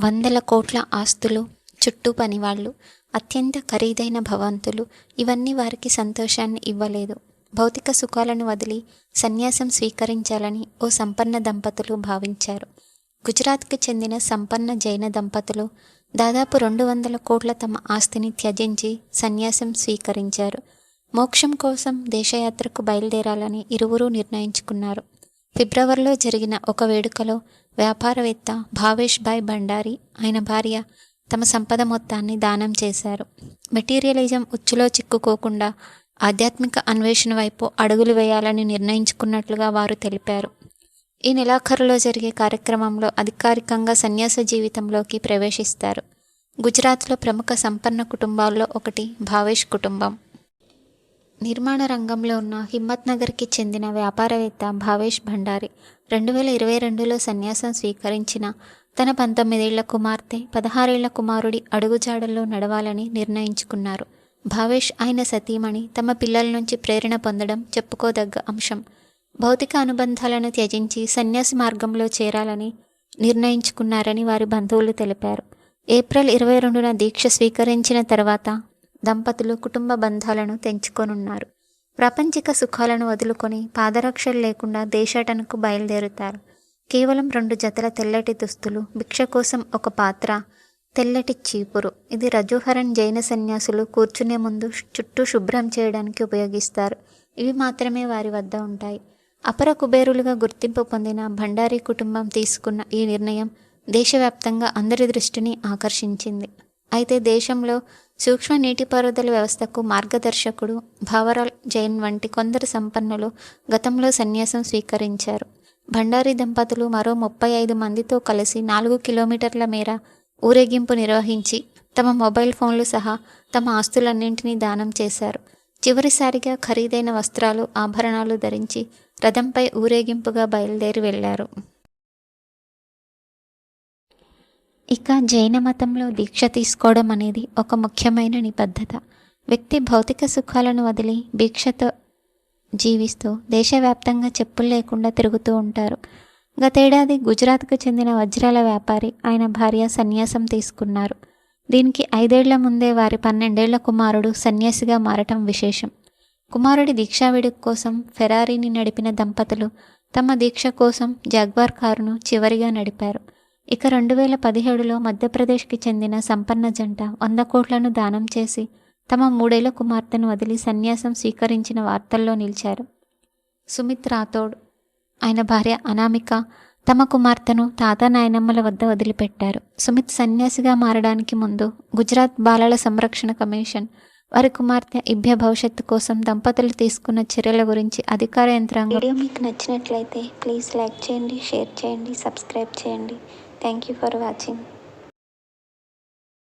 వందల కోట్ల ఆస్తులు, చుట్టూ పనివాళ్ళు, అత్యంత ఖరీదైన భవంతులు ఇవన్నీ వారికి సంతోషాన్ని ఇవ్వలేదు. భౌతిక సుఖాలను వదిలి సన్యాసం స్వీకరించాలని ఓ సంపన్న దంపతులు భావించారు. గుజరాత్కి చెందిన సంపన్న జైన దంపతులు దాదాపు 200 కోట్ల తమ ఆస్తిని త్యజించి సన్యాసం స్వీకరించారు. మోక్షం కోసం దేశయాత్రకు బయలుదేరాలని ఇరువురూ నిర్ణయించుకున్నారు. ఫిబ్రవరిలో జరిగిన ఒక వేడుకలో వ్యాపారవేత్త భావేష్ భాయ్ భండారీ, ఆయన భార్య తమ సంపద మొత్తాన్ని దానం చేశారు. మెటీరియలిజం ఉచ్చులో చిక్కుకోకుండా ఆధ్యాత్మిక అన్వేషణ వైపు అడుగులు వేయాలని నిర్ణయించుకున్నట్లుగా వారు తెలిపారు. ఈ నెలాఖరులో జరిగే కార్యక్రమంలో అధికారికంగా సన్యాస జీవితంలోకి ప్రవేశిస్తారు. గుజరాత్లో ప్రముఖ సంపన్న కుటుంబాల్లో ఒకటి భావేష్ కుటుంబం. నిర్మాణ రంగంలో ఉన్న హిమ్మత్నగర్కి చెందిన వ్యాపారవేత్త భావేష్ భండారీ 2022లో సన్యాసం స్వీకరించిన తన 19 ఏళ్ల కుమార్తె 16 ఏళ్ల కుమారుడి అడుగుజాడల్లో నడవాలని నిర్ణయించుకున్నారు. భావేష్, ఆయన సతీమణి తమ పిల్లల నుంచి ప్రేరణ పొందడం చెప్పుకోదగ్గ అంశం. భౌతిక అనుబంధాలను త్యజించి సన్యాసి మార్గంలో చేరాలని నిర్ణయించుకున్నారని వారి బంధువులు తెలిపారు. ఏప్రిల్ 22న దీక్ష స్వీకరించిన తర్వాత దంపతులు కుటుంబ బంధాలను తెంచుకొనున్నారు. ప్రాపంచిక సుఖాలను వదులుకొని పాదరక్షలు లేకుండా దేశాటనకు బయలుదేరుతారు. కేవలం 2 జతల తెల్లటి దుస్తులు, భిక్ష కోసం ఒక పాత్ర, తెల్లటి చీపురు. ఇది రజోహరన్ జైన సన్యాసులు కూర్చునే ముందు చుట్టూ శుభ్రం చేయడానికి ఉపయోగిస్తారు. ఇవి మాత్రమే వారి వద్ద ఉంటాయి. అపర కుబేరులుగా గుర్తింపు పొందిన భండారీ కుటుంబం తీసుకున్న ఈ నిర్ణయం దేశవ్యాప్తంగా అందరి దృష్టిని ఆకర్షించింది. అయితే దేశంలో సూక్ష్మ నీటిపారుదల వ్యవస్థకు మార్గదర్శకుడు భావరాల్ జైన్ వంటి కొందరు సంపన్నులు గతంలో సన్యాసం స్వీకరించారు. భండారీ దంపతులు మరో 35 మందితో కలిసి 4 కిలోమీటర్ల మేర ఊరేగింపు నిర్వహించి తమ మొబైల్ ఫోన్లు సహా తమ ఆస్తులన్నింటినీ దానం చేశారు. చివరిసారిగా ఖరీదైన వస్త్రాలు, ఆభరణాలు ధరించి రథంపై ఊరేగింపుగా బయలుదేరి వెళ్లారు. ఇక జైన మతంలో దీక్ష తీసుకోవడం అనేది ఒక ముఖ్యమైన నిబద్ధత. వ్యక్తి భౌతిక సుఖాలను వదిలి భిక్షతో జీవిస్తూ దేశవ్యాప్తంగా చెప్పులు లేకుండా తిరుగుతూ ఉంటారు. గతేడాది గుజరాత్కు చెందిన వజ్రాల వ్యాపారి, ఆయన భార్య సన్యాసం తీసుకున్నారు. దీనికి 5 ఏళ్ల ముందే వారి 12 ఏళ్ల కుమారుడు సన్యాసిగా మారటం విశేషం. కుమారుడి దీక్షా వేడుక కోసం ఫెరారీని నడిపిన దంపతులు తమ దీక్ష కోసం జాగ్వార్ కారును చివరిగా నడిపారు. ఇక 2017లో మధ్యప్రదేశ్కి చెందిన సంపన్న జంట 100 కోట్లను దానం చేసి తమ 3 ఏళ్ల కుమార్తెను వదిలి సన్యాసం స్వీకరించిన వార్తల్లో నిలిచారు. సుమిత్ రాథోడ్, ఆయన భార్య అనామిక తమ కుమార్తెను తాత నాయనమ్మల వద్ద వదిలిపెట్టారు. సుమిత్ సన్యాసిగా మారడానికి ముందు గుజరాత్ బాలల సంరక్షణ కమిషన్ వారి కుమార్తె ఇభ్య భవిష్యత్తు కోసం దంపతులు తీసుకున్న చర్యల గురించి అధికార యంత్రాంగం. వీడియో మీకు నచ్చినట్లయితే ప్లీజ్ లైక్ చేయండి, షేర్ చేయండి, సబ్స్క్రైబ్ చేయండి. Thank you for watching.